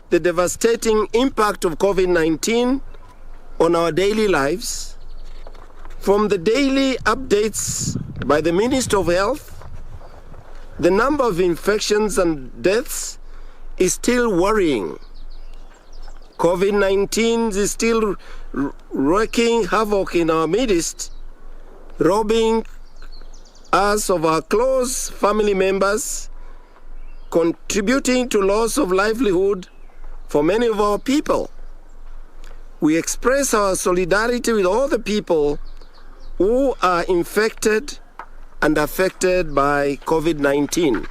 the devastating impact of COVID-19 on our daily lives, from the daily updates by the Minister of Health, the number of infections and deaths is still worrying. COVID-19 is still wreaking havoc in our midst, robbing us of our close family members, contributing to loss of livelihood for many of our people. We express our solidarity with all the people who are infected and affected by COVID-19.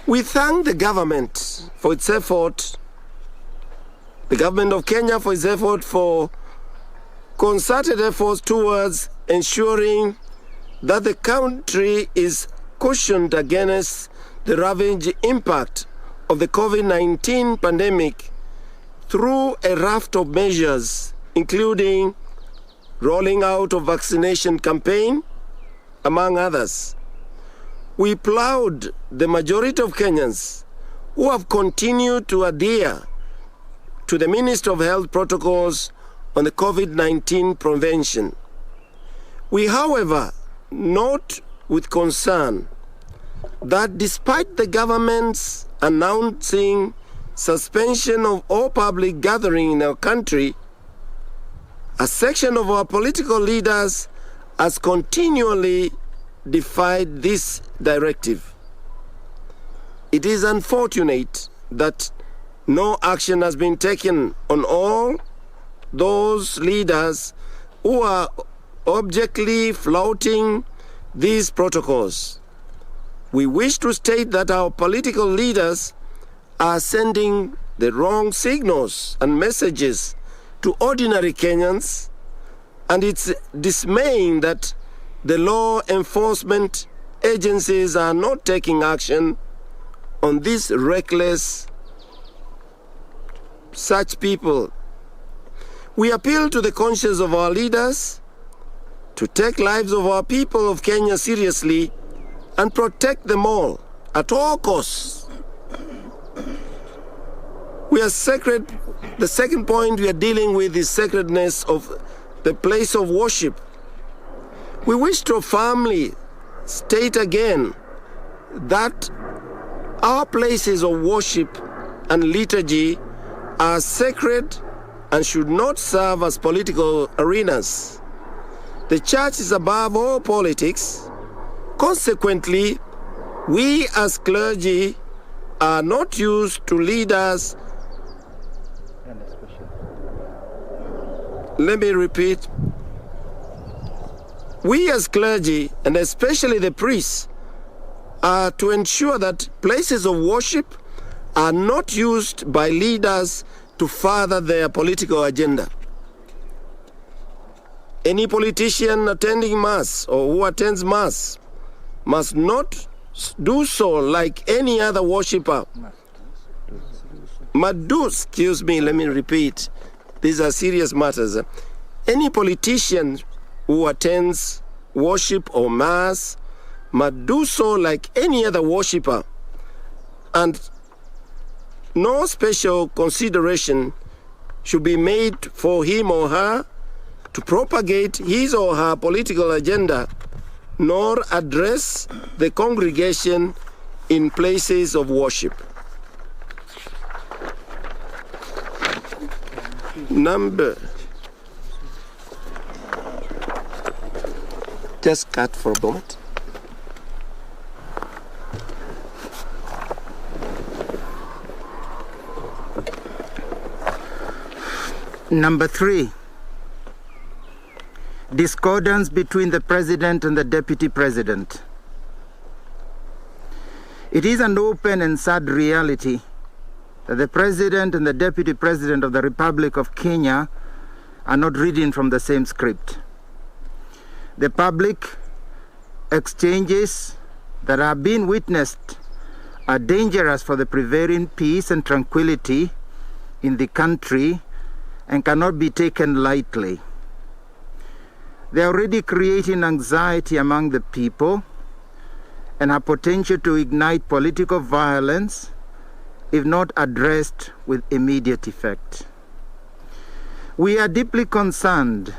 We thank the government for its effort, the government of Kenya for its effort for concerted efforts towards ensuring that the country is cushioned against the ravaging impact of the COVID-19 pandemic through a raft of measures, including rolling out of vaccination campaign, among others. We applaud the majority of Kenyans who have continued to adhere to the Ministry of Health protocols on the COVID-19 prevention. We, however, note with concern that despite the government's announcing suspension of all public gathering in our country, a section of our political leaders has continually defied this directive. It is unfortunate that no action has been taken on all those leaders who are objectively flouting these protocols. We wish to state that our political leaders are sending the wrong signals and messages to ordinary Kenyans, and it's dismaying that the law enforcement agencies are not taking action on these reckless such people. We appeal to the conscience of our leaders to take lives of our people of Kenya seriously and protect them all at all costs. We are sacred. The second point we are dealing with is sacredness of the place of worship. We wish to firmly state again that our places of worship and liturgy are sacred and should not serve as political arenas. The church is above all politics. Consequently, we as clergy are not used to lead us. Let me repeat. We as clergy, and especially the priests, are to ensure that places of worship are not used by leaders to further their political agenda. Any politician attending Mass or who attends Mass must not do so like any other worshipper. Let me repeat. These are serious matters. Any politician who attends worship or Mass must do so like any other worshipper, and no special consideration should be made for him or her to propagate his or her political agenda, nor address the congregation in places of worship. Just cut for a moment. Number 3, discordance between the President and the Deputy President. It is an open and sad reality that the President and the Deputy President of the Republic of Kenya are not reading from the same script. The public exchanges that are being witnessed are dangerous for the prevailing peace and tranquility in the country and cannot be taken lightly. They are already creating anxiety among the people and have potential to ignite political violence if not addressed with immediate effect. We are deeply concerned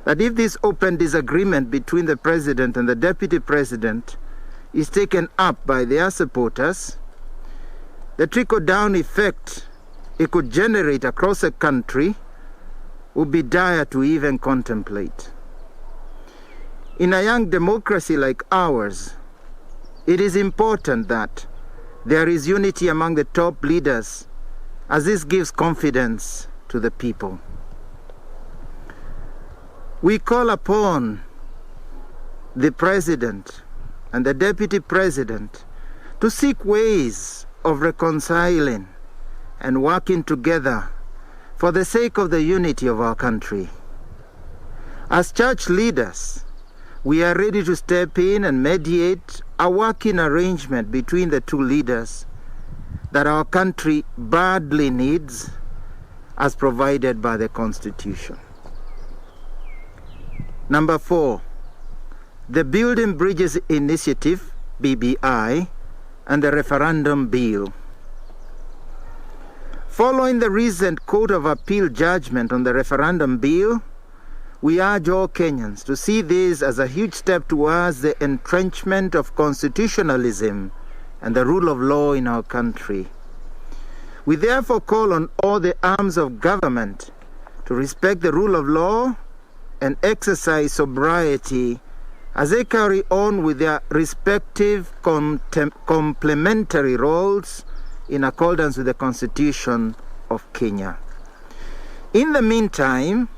that if this open disagreement between the President and the Deputy President is taken up by their supporters, the trickle-down effect it could generate across a country would be dire to even contemplate. In a young democracy like ours, it is important that there is unity among the top leaders, as this gives confidence to the people. We call upon the President and the Deputy President to seek ways of reconciling and working together for the sake of the unity of our country. As church leaders, we are ready to step in and mediate a working arrangement between the two leaders that our country badly needs, as provided by the Constitution. Number 4, the Building Bridges Initiative, BBI, and the referendum bill. Following the recent Court of Appeal judgment on the referendum bill, we urge all Kenyans to see this as a huge step towards the entrenchment of constitutionalism and the rule of law in our country. We therefore call on all the arms of government to respect the rule of law and exercise sobriety as they carry on with their respective complementary roles in accordance with the Constitution of Kenya. In the meantime,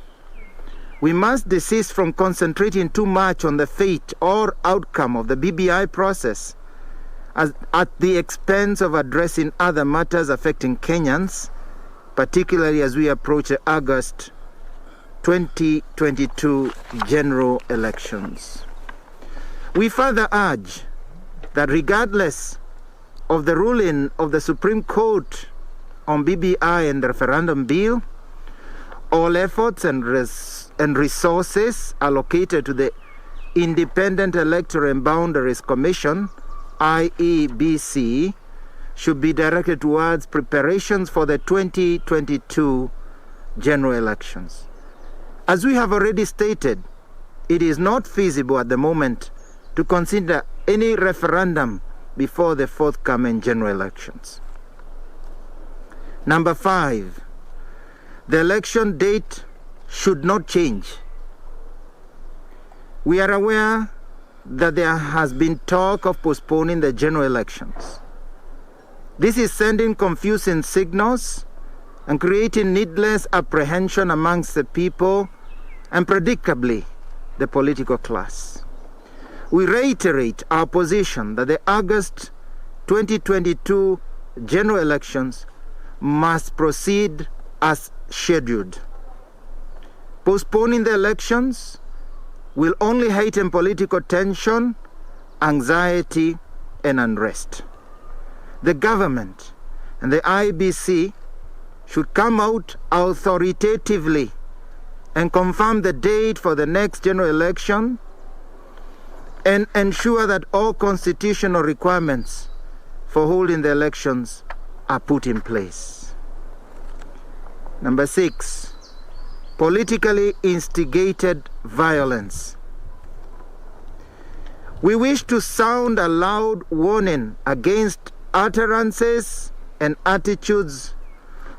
we must desist from concentrating too much on the fate or outcome of the BBI process at the expense of addressing other matters affecting Kenyans, particularly as we approach the August 2022 general elections. We further urge that regardless of the ruling of the Supreme Court on BBI and the referendum bill, all efforts and resources allocated to the Independent Electoral and Boundaries Commission, IEBC, should be directed towards preparations for the 2022 general elections. As we have already stated, it is not feasible at the moment to consider any referendum before the forthcoming general elections. Number 5, the election date should not change. We are aware that there has been talk of postponing the general elections. This is sending confusing signals and creating needless apprehension amongst the people and predictably the political class. We reiterate our position that the August 2022 general elections must proceed as scheduled. Postponing the elections will only heighten political tension, anxiety, and unrest. The government and the IEBC should come out authoritatively and confirm the date for the next general election and ensure that all constitutional requirements for holding the elections are put in place. Number 6, politically instigated violence. We wish to sound a loud warning against utterances and attitudes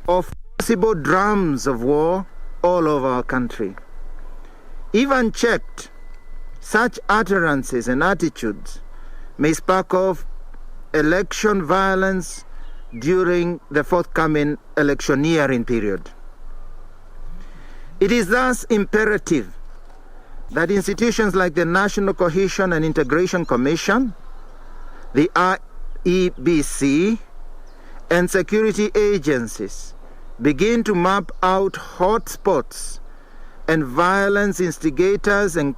of possible drums of war all over our country. If unchecked, such utterances and attitudes may spark off election violence during the forthcoming electioneering period. It is thus imperative that institutions like the National Cohesion and Integration Commission, the IEBC, and security agencies begin to map out hotspots and violent instigators and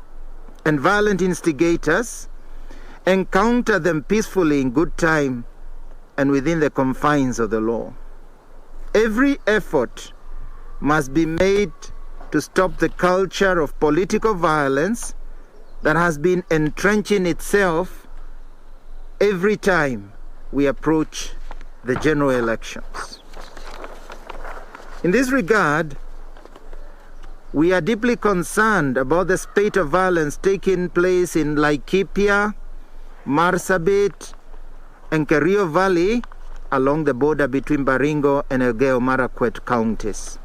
counter them peacefully in good time and within the confines of the law. Every effort must be made to stop the culture of political violence that has been entrenching itself every time we approach the general elections. In this regard, we are deeply concerned about the spate of violence taking place in Laikipia, Marsabit, and Kerio Valley along the border between Baringo and Elgeyo Marakwet counties.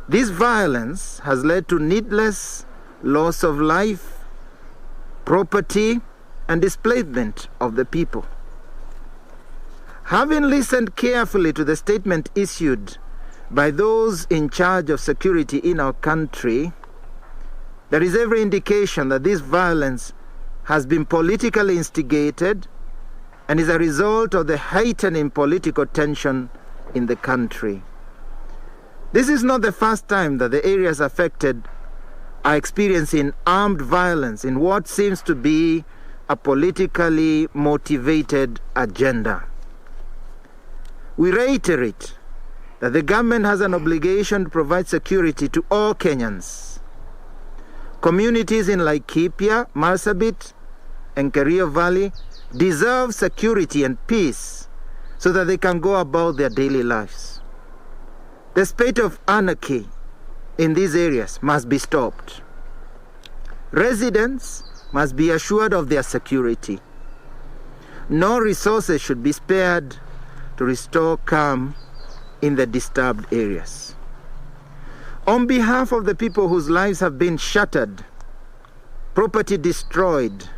This violence has led to needless loss of life, property, and displacement of the people. Having listened carefully to the statement issued by those in charge of security in our country, there is every indication that this violence has been politically instigated and is a result of the heightening political tension in the country. This is not the first time that the areas affected are experiencing armed violence in what seems to be a politically motivated agenda. We reiterate that the government has an obligation to provide security to all Kenyans. Communities in Laikipia, Marsabit, and Kerio Valley deserve security and peace so that they can go about their daily lives. The spate of anarchy in these areas must be stopped. Residents must be assured of their security. No resources should be spared to restore calm in the disturbed areas. On behalf of the people whose lives have been shattered, property destroyed,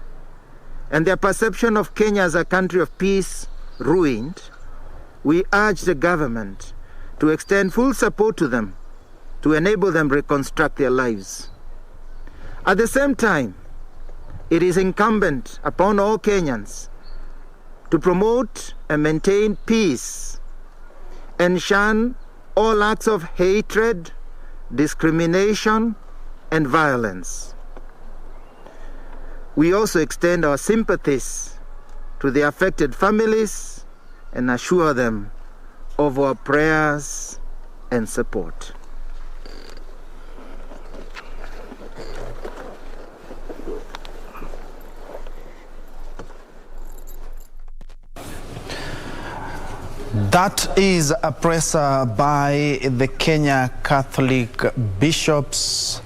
and their perception of Kenya as a country of peace ruined, we urge the government to extend full support to them to enable them reconstruct their lives. At the same time, it is incumbent upon all Kenyans to promote and maintain peace and shun all acts of hatred, discrimination, and violence. We also extend our sympathies to the affected families and assure them of our prayers and support. That is a presser by the Kenya Catholic bishops.